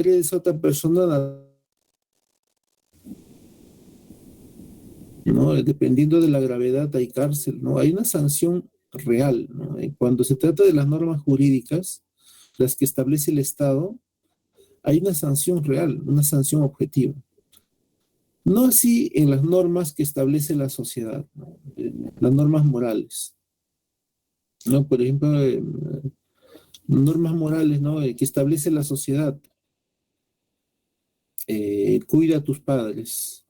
esa otra persona, ¿no? Dependiendo de la gravedad hay cárcel, ¿no? Hay una sanción real, ¿no? Cuando se trata de las normas jurídicas, las que establece el Estado, hay una sanción real, una sanción objetiva. No así en las normas que establece la sociedad, ¿no? Las normas morales, ¿no? Por ejemplo, normas morales, ¿no? Que establece la sociedad, cuida a tus padres,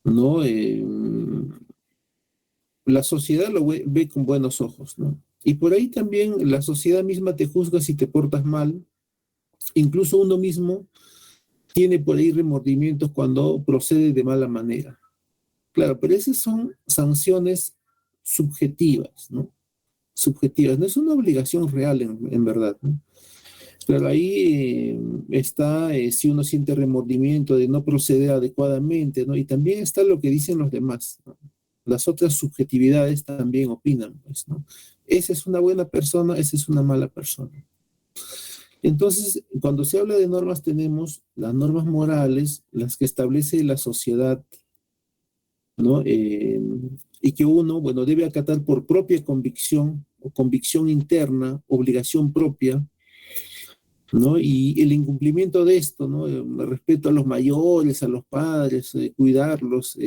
¿no? La sociedad lo ve con buenos ojos, ¿no? Y por ahí también la sociedad misma te juzga si te portas mal, incluso uno mismo tiene por ahí remordimientos cuando procede de mala manera. Claro, pero esas son sanciones subjetivas, ¿no? Subjetivas, no es una obligación real en verdad, ¿no? Pero ahí está si uno siente remordimiento de no proceder adecuadamente, ¿no? Y también está lo que dicen los demás, ¿no? Las otras subjetividades también opinan, pues, ¿no? Esa es una buena persona, esa es una mala persona. Entonces, cuando se habla de normas, tenemos las normas morales, las que establece la sociedad, ¿no? Y que uno, bueno, debe acatar por propia convicción o convicción interna, obligación propia, ¿no? Y el incumplimiento de esto, ¿no? Respeto a los mayores, a los padres, cuidarlos,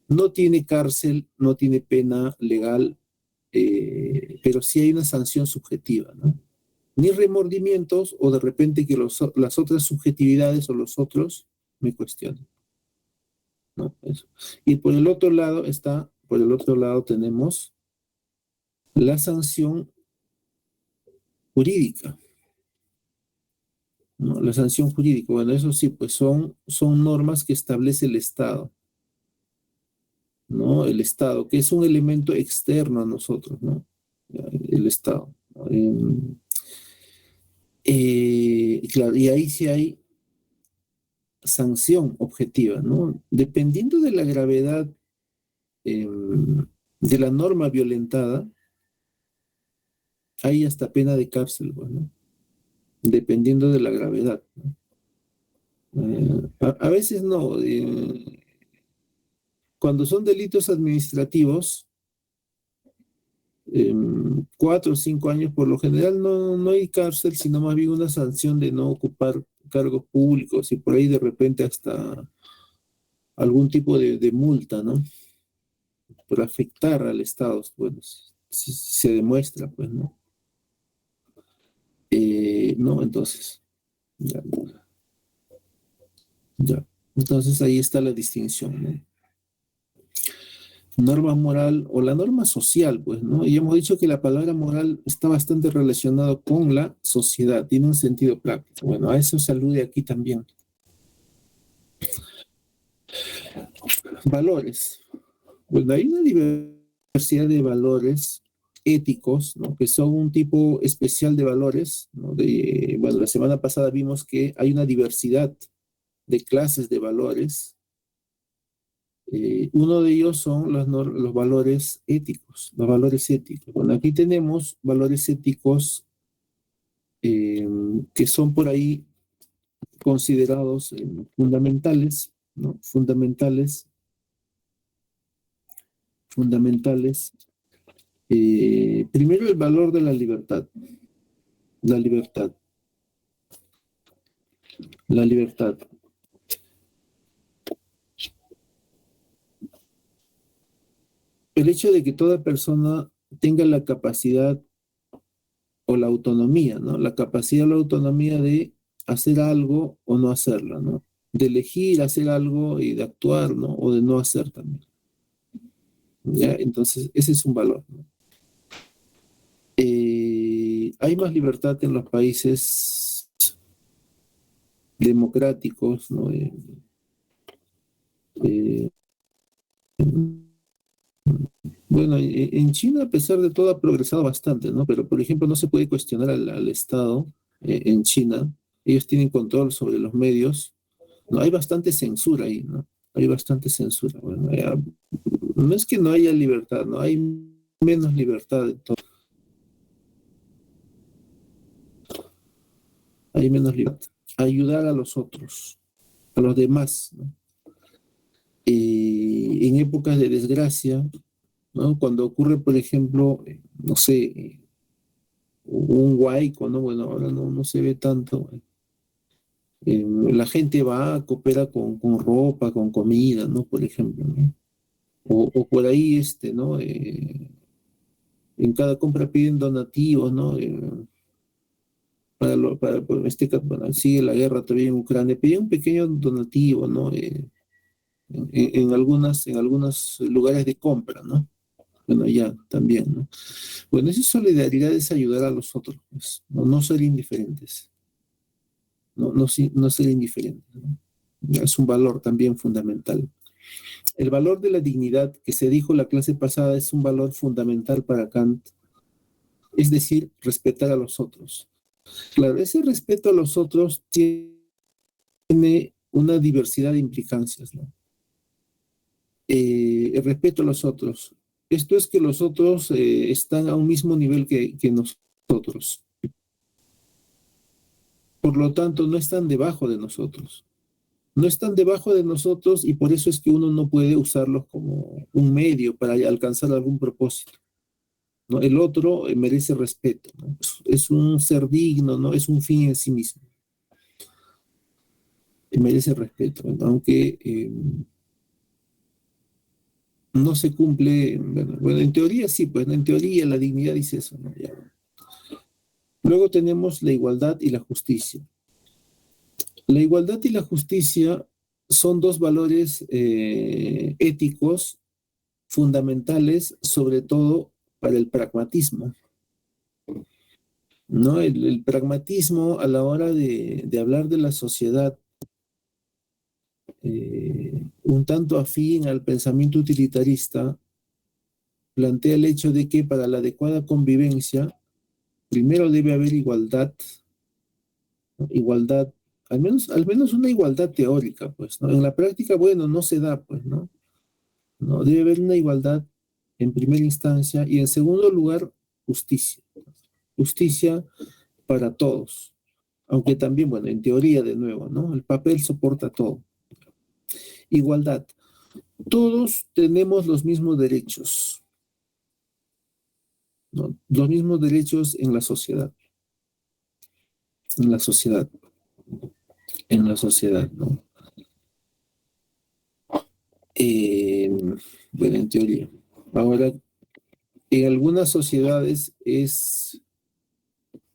no tiene cárcel, no tiene pena legal, pero sí hay una sanción subjetiva, ¿no? Ni remordimientos o de repente que las otras subjetividades o los otros me cuestionen, ¿no? Eso. Y por el otro lado tenemos la sanción jurídica, ¿no? La sanción jurídica, bueno, eso sí, pues son normas que establece el Estado, ¿no? El Estado, que es un elemento externo a nosotros, ¿no? El Estado, ¿no? Claro, y ahí sí hay sanción objetiva, ¿no? Dependiendo de la gravedad eh, de la norma violentada, hay hasta pena de cárcel, pues, ¿no? Dependiendo de la gravedad, ¿no? A veces no. Cuando son delitos administrativos, 4 o 5 años, por lo general no hay cárcel, sino más bien una sanción de no ocupar cargos públicos y por ahí de repente hasta algún tipo de multa, ¿no? Por afectar al Estado, bueno, si se demuestra, pues, ¿no? No, entonces, ya, ya. Entonces ahí está la distinción, ¿no? Norma moral o la norma social, pues, ¿no? Y hemos dicho que la palabra moral está bastante relacionada con la sociedad, tiene un sentido práctico. Bueno, a eso se alude aquí también. Valores. Bueno, hay una diversidad de valores éticos, ¿no? Que son un tipo especial de valores, ¿no? Bueno, la semana pasada vimos que hay una diversidad de clases de valores. Uno de ellos son los valores éticos, los valores éticos. Bueno, aquí tenemos valores éticos eh, que son por ahí considerados fundamentales, ¿no? Fundamentales. Primero el valor de la libertad, la libertad. El hecho de que toda persona tenga la capacidad o la autonomía, ¿no? La capacidad o la autonomía de hacer algo o no hacerlo, ¿no? De elegir hacer algo y de actuar, ¿no? O de no hacer también. ¿Ya? Entonces, ese es un valor, ¿no? Hay más libertad en los países democráticos, ¿no? Eh, bueno, en China, a pesar de todo, ha progresado bastante, ¿no? Pero, por ejemplo, no se puede cuestionar al Estado en China. Ellos tienen control sobre los medios. No, hay bastante censura ahí, ¿no? Hay bastante censura. Bueno, no es que no haya libertad, ¿no? Hay menos libertad de todo. hay menos libertad. Ayudar a los otros, a los demás, ¿no? En épocas de desgracia, ¿no? Cuando ocurre, por ejemplo, no sé, un huaico, ¿no? Bueno, ahora no se ve tanto. La gente va, coopera con ropa, con comida, ¿no? Por ejemplo, ¿no? O por ahí, ¿no? En cada compra piden donativos, ¿no? Por este caso, bueno, sigue la guerra todavía en Ucrania, piden un pequeño donativo, ¿no? En algunos lugares de compra, ¿no? Bueno, ya también, ¿no? Bueno, esa solidaridad es ayudar a los otros, pues, no ser indiferentes, no ser indiferentes, ¿no? Es un valor también fundamental. El valor de la dignidad que se dijo la clase pasada es un valor fundamental para Kant, es decir, respetar a los otros. Claro, ese respeto a los otros tiene una diversidad de implicancias, ¿no? El respeto a los otros. Esto es que los otros están a un mismo nivel que nosotros. Por lo tanto, no están debajo de nosotros. No están debajo de nosotros y por eso es que uno no puede usarlos como un medio para alcanzar algún propósito, ¿no? El otro merece respeto, ¿no? Es un ser digno, ¿no? Es un fin en sí mismo. Merece respeto, ¿no? Aunque no se cumple, bueno, en teoría sí, pues en teoría la dignidad dice eso, ¿no? Ya. Luego tenemos la igualdad y la justicia. La igualdad y la justicia son dos valores éticos fundamentales, sobre todo para el pragmatismo, ¿no? El pragmatismo a la hora de hablar de la sociedad, un tanto afín al pensamiento utilitarista, plantea el hecho de que para la adecuada convivencia, primero debe haber igualdad, ¿no? Igualdad, al menos una igualdad teórica, pues, ¿no? En la práctica, bueno, no se da, pues, ¿no? No, debe haber una igualdad en primera instancia y en segundo lugar, justicia. Justicia para todos. Aunque también, bueno, en teoría de nuevo, ¿no? El papel soporta todo. Igualdad. Todos tenemos los mismos derechos, ¿no? Los mismos derechos en la sociedad, en la sociedad, en la sociedad, ¿no? Eh, bueno, en teoría. Ahora, en algunas sociedades es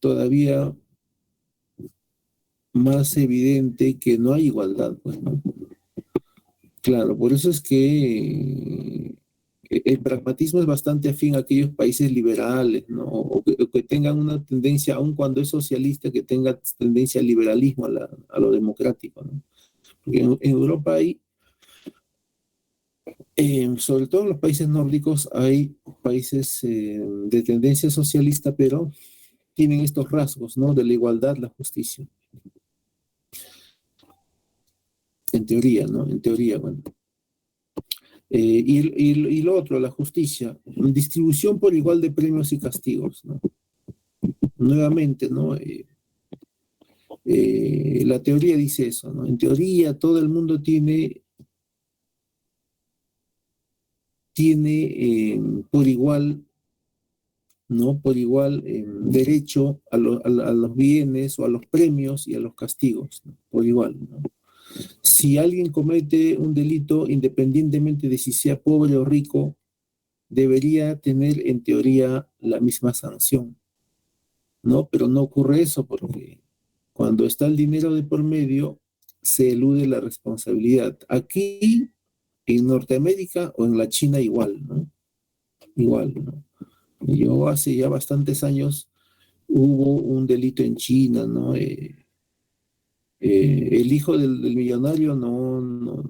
todavía más evidente que no hay igualdad, pues, ¿no? Claro, por eso es que el pragmatismo es bastante afín a aquellos países liberales, ¿no? O que tengan una tendencia, aun cuando es socialista, que tenga tendencia al liberalismo, a lo democrático, ¿no? Porque en Europa hay, sobre todo en los países nórdicos, hay países de tendencia socialista, pero tienen estos rasgos, ¿no? De la igualdad, la justicia. En teoría, ¿no? En teoría, bueno. Y lo otro, la justicia, distribución por igual de premios y castigos, ¿no? Nuevamente, ¿no? La teoría dice eso, ¿no? En teoría todo el mundo tiene por igual, ¿no? Por igual derecho a los bienes o a los premios y a los castigos, ¿no? Por igual, ¿no? Si alguien comete un delito, independientemente de si sea pobre o rico, debería tener en teoría la misma sanción, ¿no? Pero no ocurre eso porque cuando está el dinero de por medio, se elude la responsabilidad. Aquí, en Norteamérica o en la China igual, ¿no? Igual, ¿no? Yo hace ya bastantes años hubo un delito en China, ¿no? El hijo del millonario no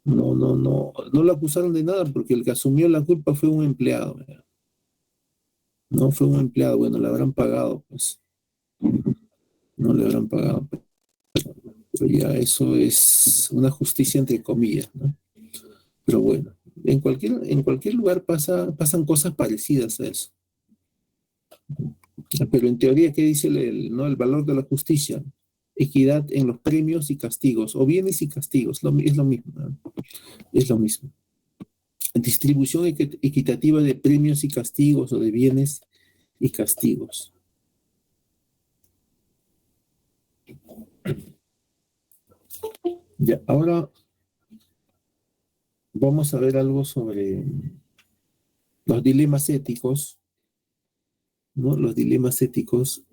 lo acusaron de nada porque el que asumió la culpa fue un empleado, ¿verdad? No fue un empleado, bueno, le habrán pagado, pues, no le habrán pagado, pero ya eso es una justicia entre comillas, ¿no? Pero bueno, en cualquier lugar pasan cosas parecidas a eso. Pero en teoría, ¿qué dice no, el valor de la justicia? Equidad en los premios y castigos, o bienes y castigos, es lo mismo, ¿no? Es lo mismo. Distribución equitativa de premios y castigos o de bienes y castigos. Ya, ahora vamos a ver algo sobre los dilemas éticos, ¿no? Los dilemas éticos.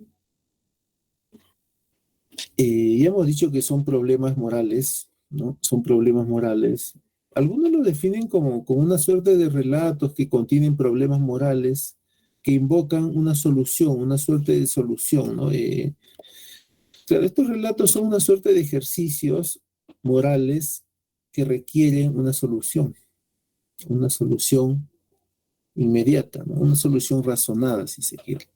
Ya hemos dicho que son problemas morales, ¿no? Son problemas morales. Algunos lo definen como una suerte de relatos que contienen problemas morales que invocan una solución, una suerte de solución, ¿no? Claro, estos relatos son una suerte de ejercicios morales que requieren una solución inmediata, ¿no? Una solución razonada, si se quiere.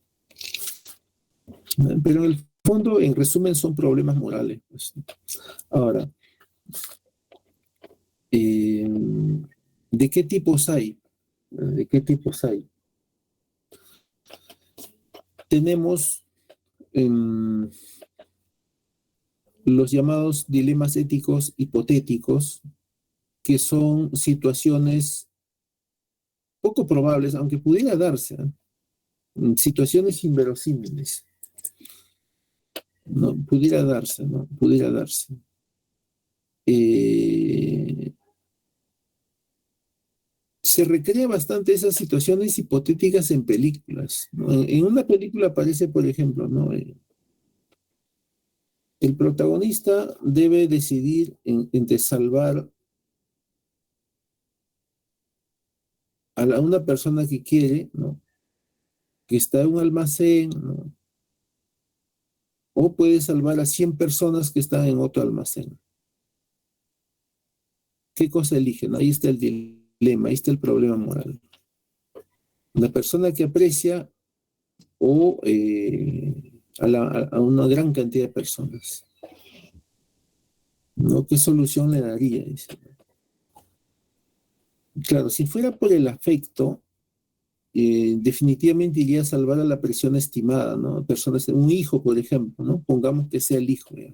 Pero en el fondo, en resumen, son problemas morales, pues. Ahora, eh, ¿de qué tipos hay? ¿De qué tipos hay? Tenemos los llamados dilemas éticos hipotéticos, que son situaciones poco probables, aunque pudiera darse, ¿eh? Situaciones inverosímiles, ¿no? Pudiera darse, ¿no? Pudiera darse. Eh, Se recrea bastante esas situaciones hipotéticas en películas, ¿no? En una película aparece, por ejemplo, ¿no? El protagonista debe decidir entre salvar a una persona que quiere, ¿no? Que está en un almacén, ¿no? O puede salvar a 100 personas que están en otro almacén. ¿Qué cosa eligen? Ahí está el dilema, ahí está el problema moral. Una persona que aprecia o a una gran cantidad de personas, ¿no? ¿Qué solución le daría? Dice. Claro, si fuera por el afecto, definitivamente iría a salvar a la persona estimada, ¿no? Personas, un hijo, por ejemplo, ¿no? Pongamos que sea el hijo, ¿ya?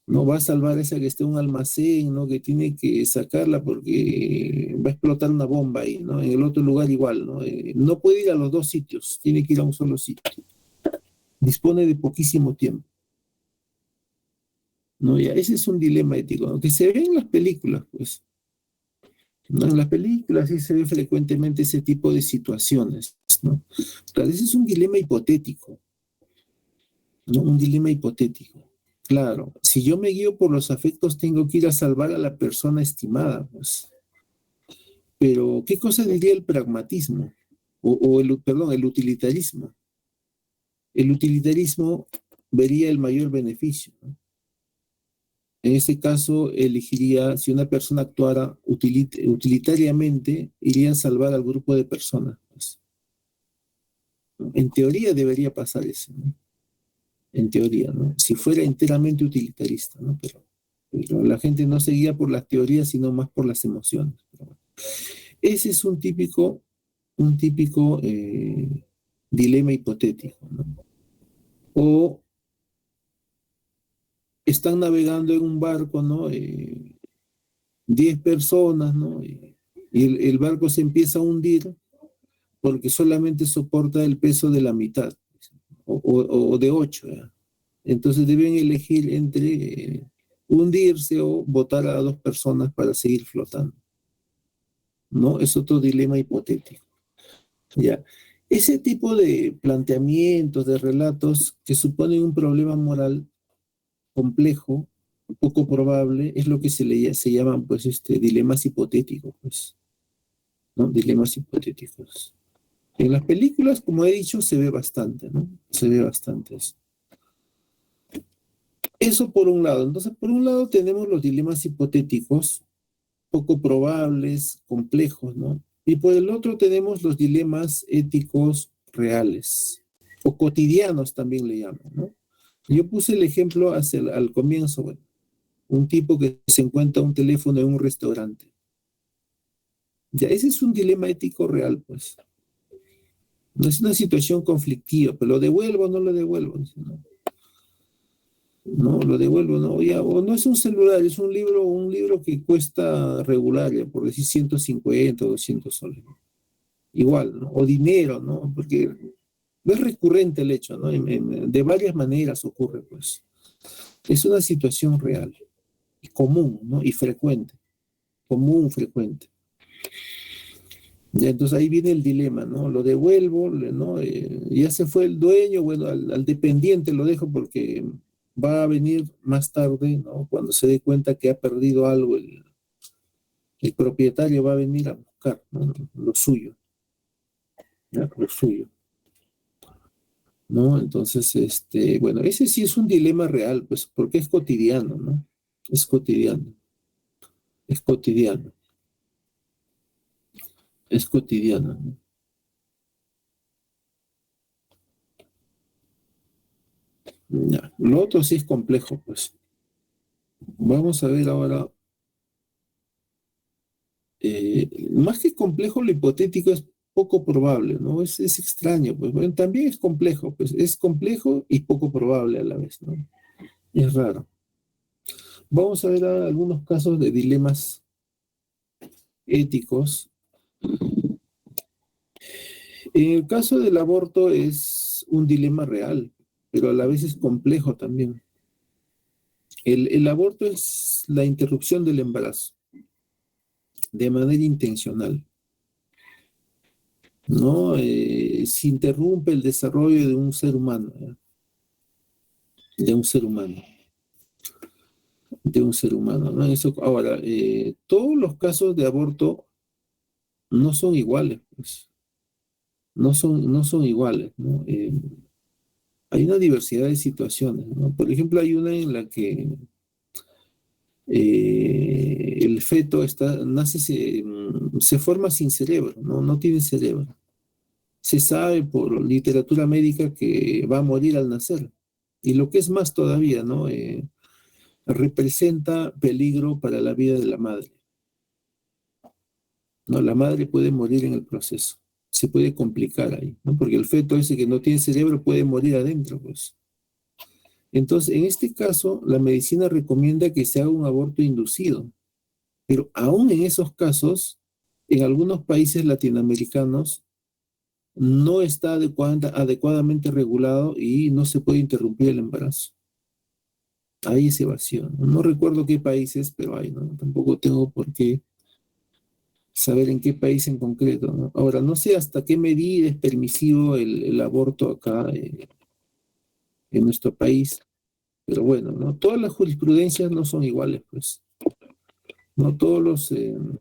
No va a salvar a esa que esté en un almacén, ¿no? Que tiene que sacarla porque va a explotar una bomba ahí, ¿no? En el otro lugar igual, ¿no? No puede ir a los dos sitios, tiene que ir a un solo sitio. Dispone de poquísimo tiempo, ¿no? Ya, ese es un dilema ético, ¿no? Que se ve en las películas, pues, ¿no? En las películas sí se ve frecuentemente ese tipo de situaciones, ¿no? Claro, ese es un dilema hipotético, ¿no? Un dilema hipotético. Claro, si yo me guío por los afectos, tengo que ir a salvar a la persona estimada, pues. Pero, ¿qué cosa diría el pragmatismo? Perdón, el utilitarismo. El utilitarismo vería el mayor beneficio, ¿no? En este caso, elegiría, si una persona actuara utilitariamente, iría a salvar al grupo de personas, pues, ¿no? En teoría debería pasar eso, ¿no? En teoría, ¿no? Si fuera enteramente utilitarista, ¿no? Pero la gente no se guía por las teorías, sino más por las emociones. Pero bueno. Ese es un típico dilema hipotético, ¿no? O están navegando en un barco, ¿no? 10 personas, ¿no? Y el barco se empieza a hundir porque solamente soporta el peso de la mitad, o de 8, ¿ya? Entonces deben elegir entre hundirse o botar a 2 personas para seguir flotando, ¿no? Es otro dilema hipotético, ¿ya? Ese tipo de planteamientos, de relatos que suponen un problema moral complejo, poco probable, es lo que se llaman, pues, dilemas hipotéticos, pues, ¿no? Dilemas hipotéticos. En las películas, como he dicho, se ve bastante, ¿no? Se ve bastante eso. Eso por un lado. Entonces, por un lado tenemos los dilemas hipotéticos, poco probables, complejos, ¿no? Y por el otro tenemos los dilemas éticos reales, o cotidianos también le llaman, ¿no? Yo puse el ejemplo al comienzo, bueno, un tipo que se encuentra un teléfono en un restaurante. Ya, ese es un dilema ético real, pues. No es una situación conflictiva, pero lo devuelvo o no lo devuelvo. Dice, no, no, lo devuelvo, no, ya, o no es un celular, es un libro que cuesta regular, ya, por decir 150 o 200 soles. Igual, ¿no? O dinero, ¿no? Porque no es recurrente el hecho, ¿no? De varias maneras ocurre, pues. Es una situación real y común, ¿no? Y frecuente, común, frecuente. Ya, entonces ahí viene el dilema, ¿no? Lo devuelvo, ¿no? Ya se fue el dueño, bueno, al dependiente lo dejo porque va a venir más tarde, ¿no? Cuando se dé cuenta que ha perdido algo, el propietario va a venir a buscar, ¿no? Lo suyo, ¿ya? Lo suyo, ¿no? Entonces, bueno, ese sí es un dilema real, pues, porque es cotidiano, ¿no? Es cotidiano, es cotidiano, es cotidiano, ¿no? Ya. Lo otro sí es complejo, pues. Vamos a ver ahora, más que complejo, lo hipotético es poco probable, ¿no? Es extraño, pues. Bueno, también es complejo, pues. Es complejo y poco probable a la vez, ¿no? Es raro. Vamos a ver ahora algunos casos de dilemas éticos. En el caso del aborto es un dilema real, pero a la vez es complejo también. El aborto es la interrupción del embarazo de manera intencional, ¿no? Se interrumpe el desarrollo de un ser humano, ¿eh? De un ser humano, de un ser humano, ¿no? Eso, ahora, todos los casos de aborto no son iguales, pues, no son iguales, ¿no? Hay una diversidad de situaciones, ¿no? Por ejemplo, hay una en la que el feto nace, se forma sin cerebro, ¿no? No tiene cerebro. Se sabe por literatura médica que va a morir al nacer. Y lo que es más todavía, ¿no? Representa peligro para la vida de la madre, ¿no? La madre puede morir en el proceso. Se puede complicar ahí, ¿no? Porque el feto ese que no tiene cerebro puede morir adentro, pues. Entonces, en este caso, la medicina recomienda que se haga un aborto inducido. Pero aún en esos casos, en algunos países latinoamericanos, no está adecuadamente regulado y no se puede interrumpir el embarazo. Hay ese vacío. No recuerdo qué países, pero hay, ¿no? Tampoco tengo por qué saber en qué país en concreto, ¿no? Ahora, no sé hasta qué medida es permisivo el aborto acá en nuestro país, pero bueno, ¿no? Todas las jurisprudencias no son iguales, pues. No todos en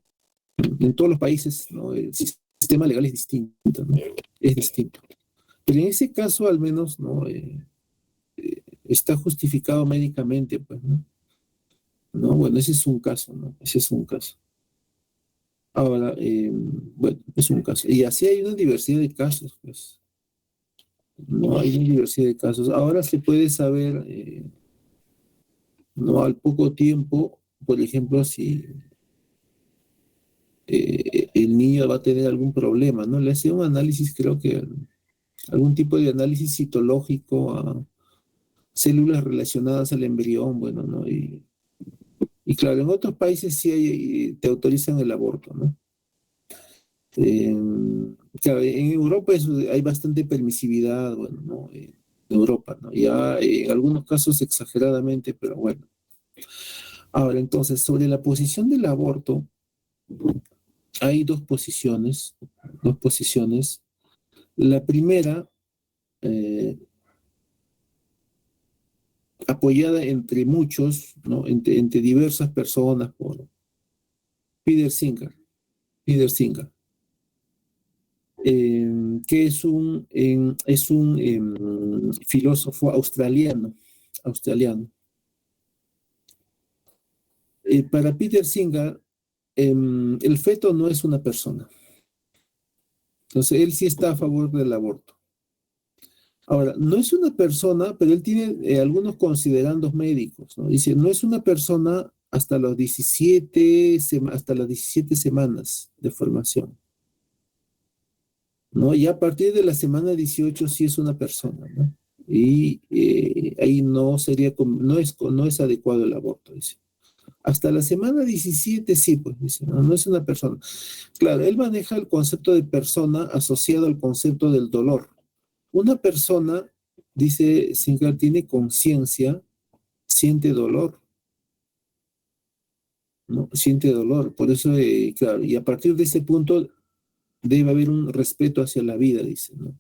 todos los países, ¿no? El sistema legal es distinto, ¿no? Es distinto. Pero en ese caso, al menos, ¿no? Está justificado médicamente, pues, ¿no? No, bueno, ese es un caso, ¿no? Ese es un caso. Ahora, bueno, es un caso. Y así hay una diversidad de casos, pues. No hay una diversidad de casos. Ahora se puede saber, no al poco tiempo, por ejemplo, si el niño va a tener algún problema, ¿no? Le hace un análisis, creo que algún tipo de análisis citológico a células relacionadas al embrión, bueno, ¿no? Y claro, en otros países sí te autorizan el aborto, ¿no? Eh, claro, en Europa hay bastante permisividad, bueno, ¿no? En Europa, ¿no? Ya en algunos casos exageradamente, pero bueno. Ahora, entonces, sobre la posición del aborto, hay dos posiciones, dos posiciones. La primera, eh, apoyada entre muchos, ¿no? Entre diversas personas por Peter Singer, Peter Singer, que es un filósofo australiano. Para Peter Singer, el feto no es una persona. Entonces, él sí está a favor del aborto. Ahora, no es una persona, pero él tiene algunos considerandos médicos, ¿no? Dice, no es una persona hasta las 17 semanas de formación. ¿no? Y a partir de la semana 18 sí es una persona, ¿no? Y ahí no sería, no es adecuado el aborto, dice. Hasta la semana 17 sí, pues dice, no, no es una persona. Claro, él maneja el concepto de persona asociado al concepto del dolor. Una persona, dice Sinclair, tiene conciencia, siente dolor, ¿no? Siente dolor. Por eso, claro, y a partir de ese punto debe haber un respeto hacia la vida, dice, ¿no?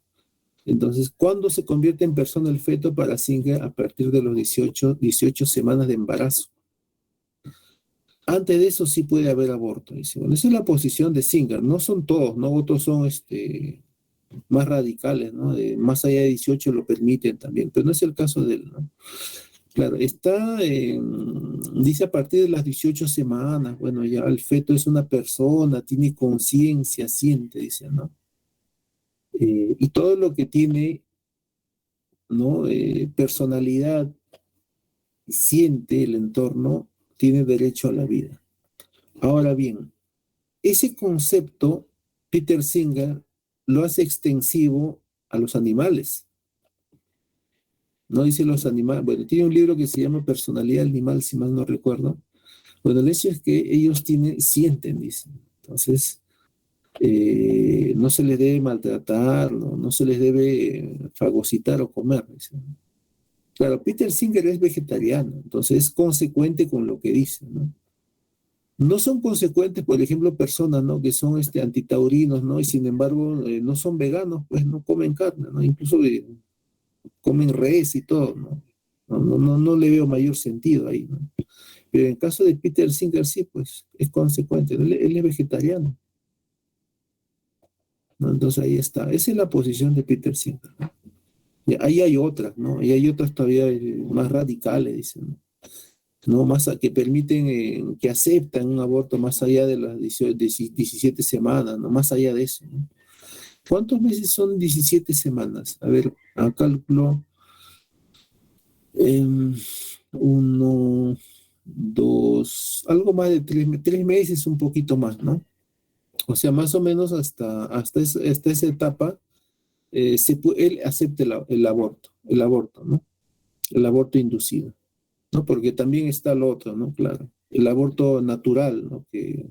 Entonces, ¿cuándo se convierte en persona el feto para Singer? A partir de los 18 semanas de embarazo. Antes de eso sí puede haber aborto. Dice, bueno, esa es la posición de Singer. No son todos, ¿no? Otros son más radicales, ¿no? Más allá de 18 lo permiten también, pero no es el caso de él, ¿no? Claro, dice a partir de las 18 semanas, bueno, ya el feto es una persona, tiene conciencia, siente, dice, ¿no? Y todo lo que tiene, ¿no? Personalidad, siente el entorno, tiene derecho a la vida. Ahora bien, ese concepto, Peter Singer lo hace extensivo a los animales. No dice los animales, bueno, tiene un libro que se llama Personalidad Animal, si mal no recuerdo. Bueno, el hecho es que ellos sienten, dicen. Entonces, no se les debe maltratar, no se les debe fagocitar o comer, dicen. Claro, Peter Singer es vegetariano, entonces es consecuente con lo que dice, ¿no? No son consecuentes, por ejemplo, personas, ¿no? Que son antitaurinos, ¿no? Y sin embargo no son veganos, pues no comen carne, ¿no? Incluso comen res y todo, ¿no? No le veo mayor sentido ahí, ¿no? Pero en caso de Peter Singer sí, pues es consecuente, él es vegetariano, ¿no? Entonces ahí está, esa es la posición de Peter Singer, ¿no? Y ahí hay otras, ¿no? Y hay otras todavía más radicales, dicen, ¿no? ¿No? Que permiten, que aceptan un aborto más allá de las 17 semanas, ¿no? Más allá de eso, ¿no? ¿Cuántos meses son 17 semanas? A ver, a cálculo, em, uno, dos, algo más de 3 meses, un poquito más, ¿no? O sea, más o menos hasta esa etapa, él acepta el aborto, ¿no? El aborto inducido, ¿no? Porque también está lo otro, ¿no? Claro, el aborto natural, ¿no? Que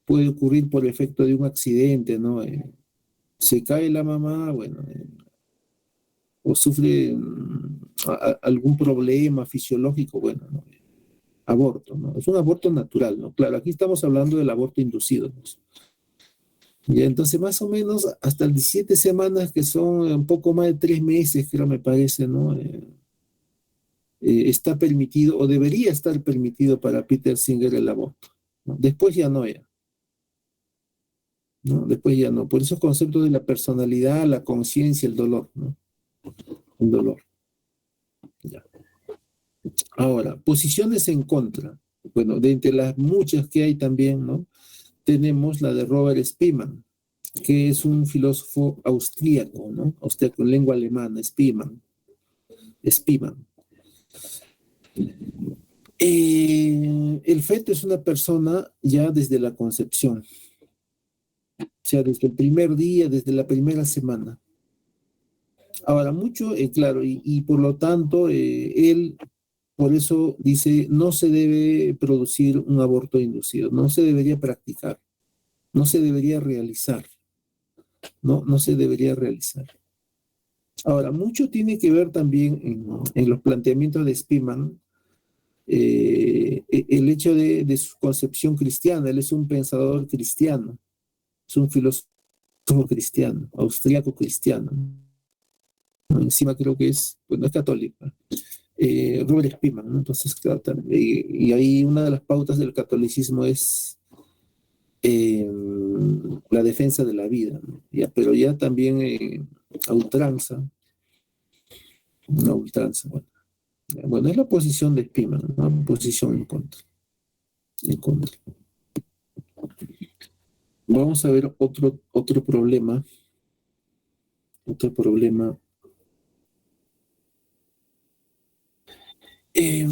puede ocurrir por efecto de un accidente, ¿no? Se cae la mamá, bueno, o sufre algún problema fisiológico, bueno, ¿no? Aborto, ¿no? Es un aborto natural, ¿no? Claro, aquí estamos hablando del aborto inducido, ¿no? Y entonces más o menos hasta las 17 semanas, que son un poco más de 3 meses, creo me parece, ¿no? Está permitido o debería estar permitido para Peter Singer el aborto, ¿no? Después ya no era, ¿no? Después ya no. Por esos conceptos de la personalidad, la conciencia, el dolor, ¿no? El dolor. Ya. Ahora, posiciones en contra. Bueno, de entre las muchas que hay también, ¿no? Tenemos la de Robert Spielmann, que es un filósofo austríaco, ¿no? Austríaco, en lengua alemana, Spielmann. El feto es una persona ya desde la concepción, o sea, desde el primer día, desde la primera semana. Ahora, mucho, claro, y por lo tanto, él, por eso dice, no se debe producir un aborto inducido, no se debería practicar, no se debería realizar, no se debería realizar. Ahora, mucho tiene que ver también en los planteamientos de Spielmann, el hecho de su concepción cristiana. Él es un pensador cristiano, es un filósofo cristiano, austríaco cristiano. Encima creo que pues no es católico. Robert Spielmann, ¿no? Entonces, claro, y ahí una de las pautas del catolicismo es la defensa de la vida, ¿no? Pero ya también a ultranza, una ultranza, bueno. Bueno, es la posición de Spielmann, ¿no? Posición en contra, en contra. Vamos a ver otro problema, otro problema. Eh,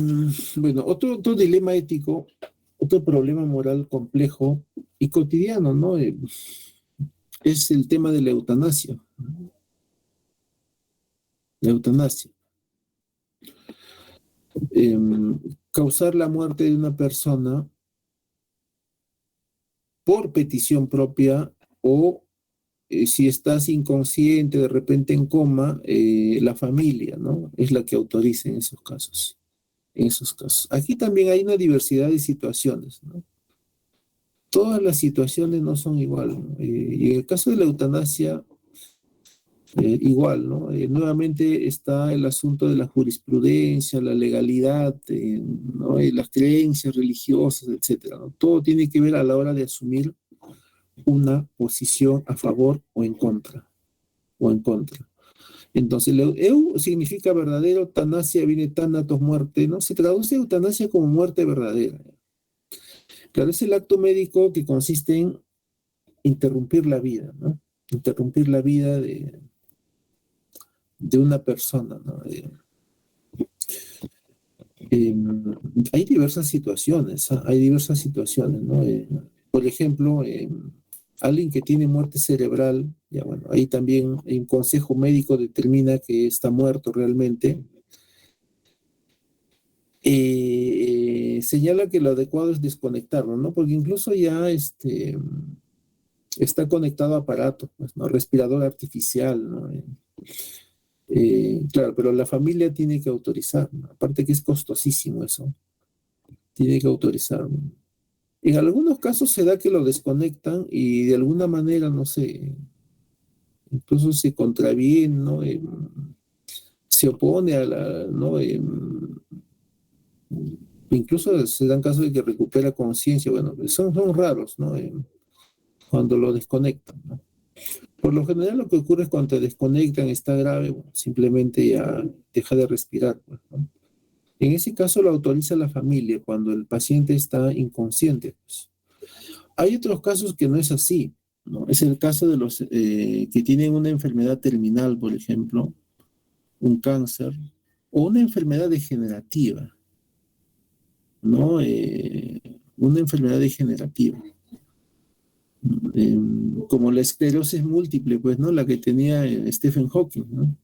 bueno, otro dilema ético, otro problema moral complejo y cotidiano, ¿no? es el tema de la eutanasia. La eutanasia. Eh, Causar la muerte de una persona por petición propia o si estás inconsciente, de repente en coma, la familia, ¿no? Es la que autoriza en esos casos. En esos casos. Aquí también hay una diversidad de situaciones, ¿no? Todas las situaciones no son iguales, ¿no? Y en el caso de la eutanasia, igual, ¿no? Nuevamente está el asunto de la jurisprudencia, la legalidad, ¿no? Las creencias religiosas, etcétera, ¿no? Todo tiene que ver a la hora de asumir una posición a favor o en contra, o en contra. Entonces, significa verdadero, eutanasia viene thanatos, muerte, ¿no? Se traduce eutanasia como muerte verdadera. Claro, es el acto médico que consiste en interrumpir la vida, ¿no? Interrumpir la vida de una persona, ¿no? Eh, Hay diversas situaciones, ¿ah? Hay diversas situaciones, ¿no? Por ejemplo, alguien que tiene muerte cerebral, ya bueno, ahí también un consejo médico determina que está muerto realmente. Señala que lo adecuado es desconectarlo, ¿no? Porque incluso ya está conectado a aparatos, pues, ¿no? Respirador artificial, ¿no? Claro, pero la familia tiene que autorizar, ¿no? Aparte que es costosísimo eso, tiene que autorizar, ¿no? En algunos casos se da que lo desconectan y de alguna manera, no sé, incluso se contraviene, ¿no? Se opone a la, ¿no? Incluso se dan casos de que recupera conciencia, bueno, son raros, ¿no? Cuando lo desconectan, ¿no? Por lo general lo que ocurre es cuando te desconectan, está grave, bueno, simplemente ya deja de respirar, pues, ¿no? En ese caso lo autoriza la familia cuando el paciente está inconsciente, pues. Hay otros casos que no es así, ¿no? Es el caso de los que tienen una enfermedad terminal, por ejemplo, un cáncer o una enfermedad degenerativa, ¿no? Una enfermedad degenerativa, como la esclerosis múltiple, pues, ¿no? La que tenía Stephen Hawking, ¿no?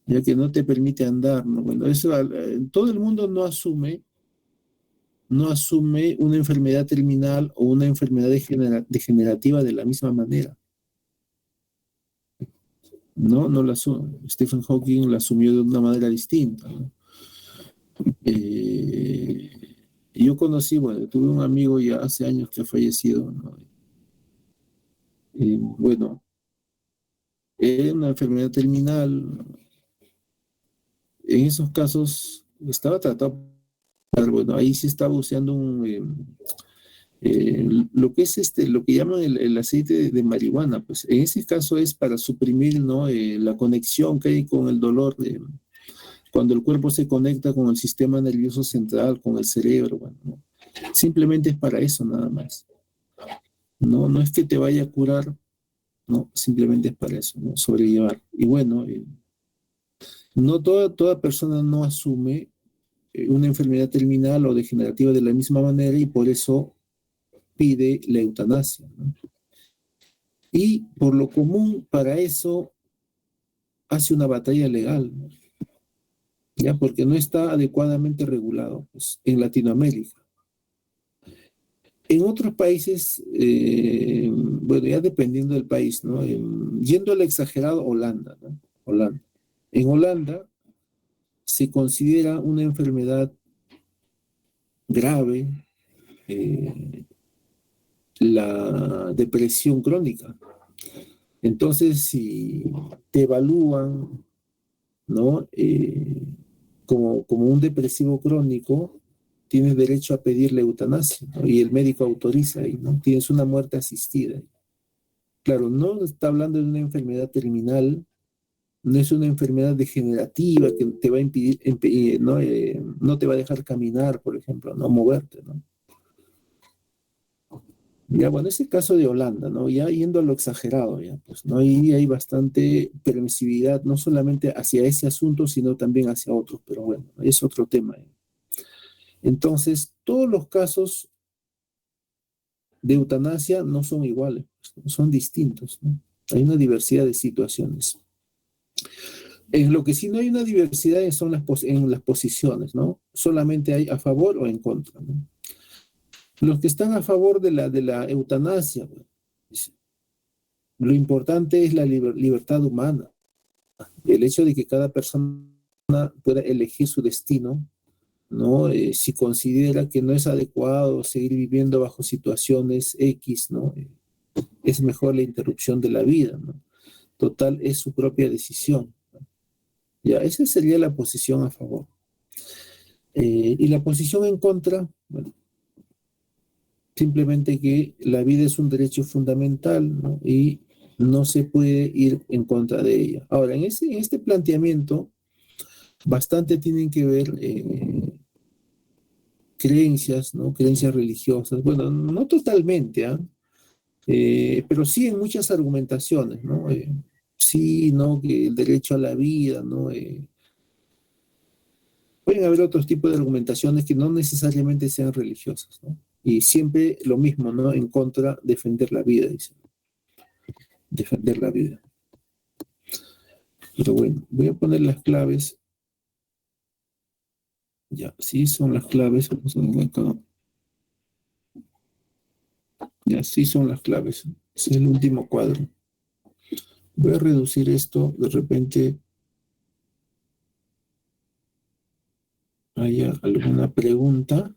Ya que no te permite andar, ¿no? Bueno, eso todo el mundo no asume una enfermedad terminal o una enfermedad degenerativa de la misma manera. No la asume. Stephen Hawking la asumió de una manera distinta, ¿no? Eh, yo conocí, bueno, tuve un amigo ya hace años que ha fallecido, ¿no? Bueno, era una enfermedad terminal. En esos casos estaba tratado, bueno, ahí se estaba usando lo que es lo que llaman el aceite de marihuana, pues en ese caso es para suprimir, ¿no? La conexión que hay con el dolor cuando el cuerpo se conecta con el sistema nervioso central, con el cerebro, bueno, ¿no? Simplemente es para eso nada más. No es que te vaya a curar, no, simplemente es para eso, ¿no? Sobrellevar. Y bueno, no toda persona no asume una enfermedad terminal o degenerativa de la misma manera y por eso pide la eutanasia, ¿no? Y por lo común, para eso hace una batalla legal, ¿no? Ya porque no está adecuadamente regulado, pues, en Latinoamérica. En otros países, bueno, ya dependiendo del país, ¿no? Yendo al exagerado, Holanda, ¿no? Holanda. En Holanda se considera una enfermedad grave la depresión crónica. Entonces, si te evalúan, ¿no? Como un depresivo crónico, tienes derecho a pedir la eutanasia, ¿no? Y el médico autoriza ahí, ¿no? Tienes una muerte asistida. Claro, no está hablando de una enfermedad terminal, no es una enfermedad degenerativa que te va a impedir, ¿no? No te va a dejar caminar, por ejemplo, no moverte, ¿no? Ya, bueno, ese caso de Holanda, ¿no? Ya yendo a lo exagerado, ya, pues, ¿no? Ahí hay bastante permisividad, no solamente hacia ese asunto, sino también hacia otros, pero bueno, es otro tema, ¿eh? Entonces, todos los casos de eutanasia no son iguales. son distintos, ¿no? Hay una diversidad de situaciones. En lo que sí no hay una diversidad son en las posiciones, ¿no? Solamente hay a favor o en contra, ¿no? Los que están a favor de la eutanasia, bueno, lo importante es la libertad humana, el hecho de que cada persona pueda elegir su destino, ¿no? Si considera que no es adecuado seguir viviendo bajo situaciones X, ¿no? Es mejor la interrupción de la vida, ¿no? Total, es su propia decisión. Ya, esa sería la posición a favor. Y la posición en contra, bueno, simplemente que la vida es un derecho fundamental, ¿no? Y no se puede ir en contra de ella. Ahora, en este planteamiento, bastante tienen que ver creencias, ¿no? Creencias religiosas. Bueno, no totalmente, ¿ah? Pero sí en muchas argumentaciones, ¿no? Sí, ¿no? Que el derecho a la vida, ¿no? Pueden haber otros tipos de argumentaciones que no necesariamente sean religiosas, ¿no? Y siempre lo mismo, ¿no? En contra, defender la vida, dicen. Defender la vida. Pero bueno, voy a poner las claves. Ya, sí son las claves. Vamos a ver acá. Ya, sí son las claves. Es el último cuadro. Voy a reducir esto. De repente haya alguna pregunta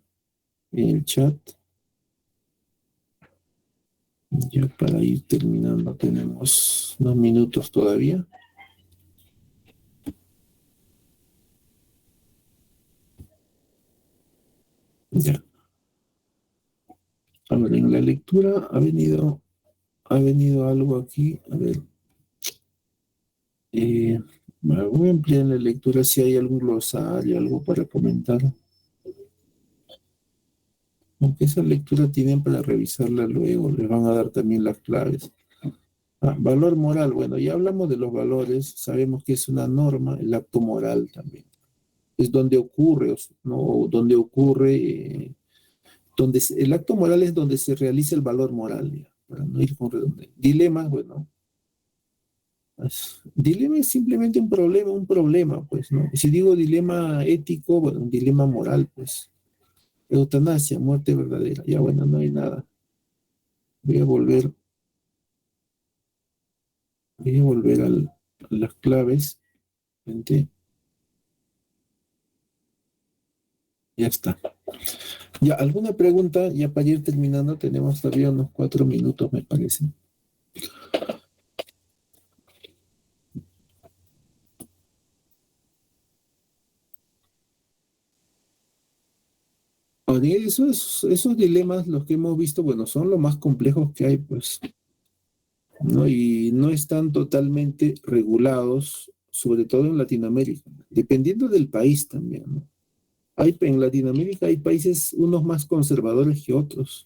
en el chat. Ya para ir terminando tenemos 2 minutos todavía. Ya. A ver, en la lectura ha venido algo aquí. A ver. Voy a ampliar en la lectura si hay algún glosario, algo para comentar. Aunque esa lectura tienen para revisarla luego, les van a dar también las claves. Valor moral, bueno, ya hablamos de los valores, sabemos que es una norma, el acto moral también. Es donde ocurre, ¿no? Donde ocurre, el acto moral es donde se realiza el valor moral, ya, para no ir con redundancia. Dilemas, bueno, dilema es simplemente un problema, pues, ¿no? Si digo dilema ético, bueno, un dilema moral, pues. Eutanasia, muerte verdadera. Ya, bueno, no hay nada. Voy a volver, a las claves. Gente, ya está. Ya, ¿alguna pregunta? Ya para ir terminando, tenemos todavía unos 4 minutos, me parece. Ahora, esos dilemas, los que hemos visto, bueno, son los más complejos que hay, pues, ¿no? Y no están totalmente regulados, sobre todo en Latinoamérica, dependiendo del país también, ¿no? En Latinoamérica hay países, unos más conservadores que otros,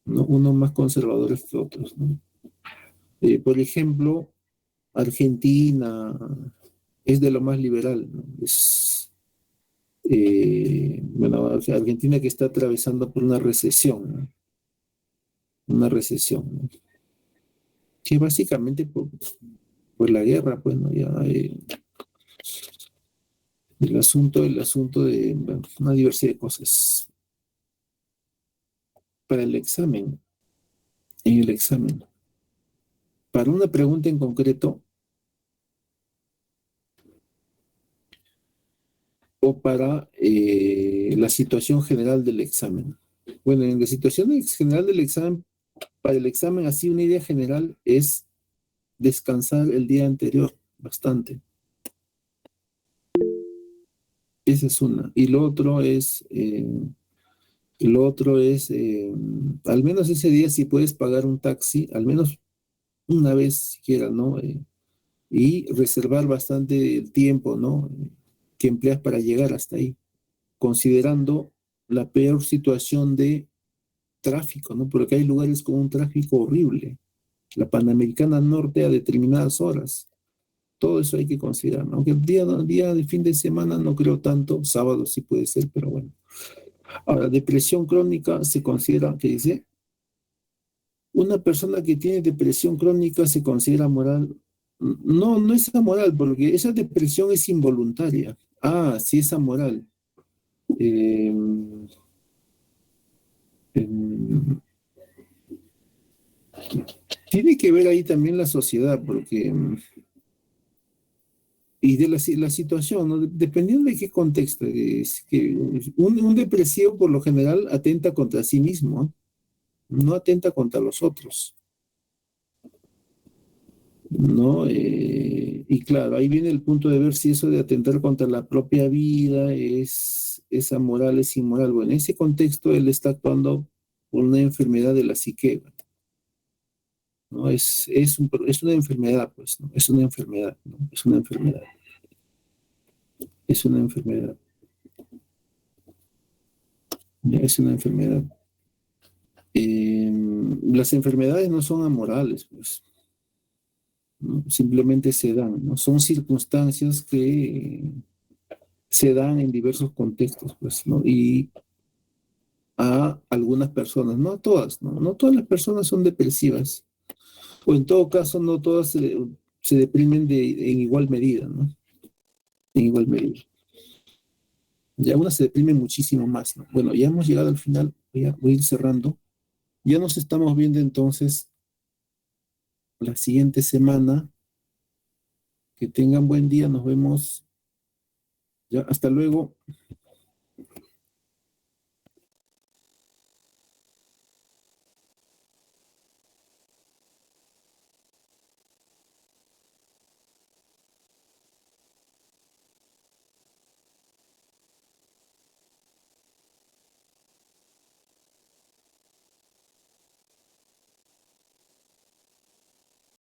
¿no? Unos más conservadores que otros, ¿no? Por ejemplo, Argentina es de lo más liberal, ¿no? Bueno, Argentina que está atravesando por una recesión, ¿no? Una recesión, ¿no? Que básicamente por la guerra, pues, ¿no? Ya, el asunto de bueno, una diversidad de cosas. Para el examen, en el examen, para una pregunta en concreto o para la situación general del examen. Bueno, en la situación general del examen, para el examen, así una idea general es descansar el día anterior bastante. Esa es una. Y lo otro es, al menos ese día si puedes pagar un taxi, al menos una vez siquiera, ¿no? Y reservar bastante el tiempo, ¿no? Que empleas para llegar hasta ahí, considerando la peor situación de tráfico, ¿no? Porque hay lugares con un tráfico horrible. La Panamericana Norte a determinadas horas. Todo eso hay que considerar, ¿no? Aunque el día de fin de semana no creo tanto, sábado sí puede ser, pero bueno. Ahora, depresión crónica se considera, ¿qué dice? Una persona que tiene depresión crónica se considera moral. No, no es amoral, porque esa depresión es involuntaria. Ah, sí es amoral. Eh, em, Tiene que ver ahí también la sociedad, porque, y de la situación, ¿no? Dependiendo de qué contexto, es que un depresivo por lo general atenta contra sí mismo, no atenta contra los otros, ¿no? Y claro, ahí viene el punto de ver si eso de atentar contra la propia vida es amoral, es inmoral. Bueno, en ese contexto él está actuando por una enfermedad de la psique, ¿no? Es una enfermedad, pues, ¿no? Es una enfermedad, ¿no? Es una enfermedad, es una enfermedad, ¿ya? Es una enfermedad. Las enfermedades no son amorales, pues, ¿no? Simplemente se dan, ¿no? Son circunstancias que se dan en diversos contextos, pues, ¿no? Y a algunas personas, no a todas, ¿no? No todas las personas son depresivas, o en todo caso, no todas se deprimen en igual medida, ¿no? En igual medida. Ya unas se deprimen muchísimo más, ¿no? Bueno, ya hemos llegado al final, voy a ir cerrando. Ya nos estamos viendo entonces la siguiente semana. Que tengan buen día, nos vemos. Ya, hasta luego.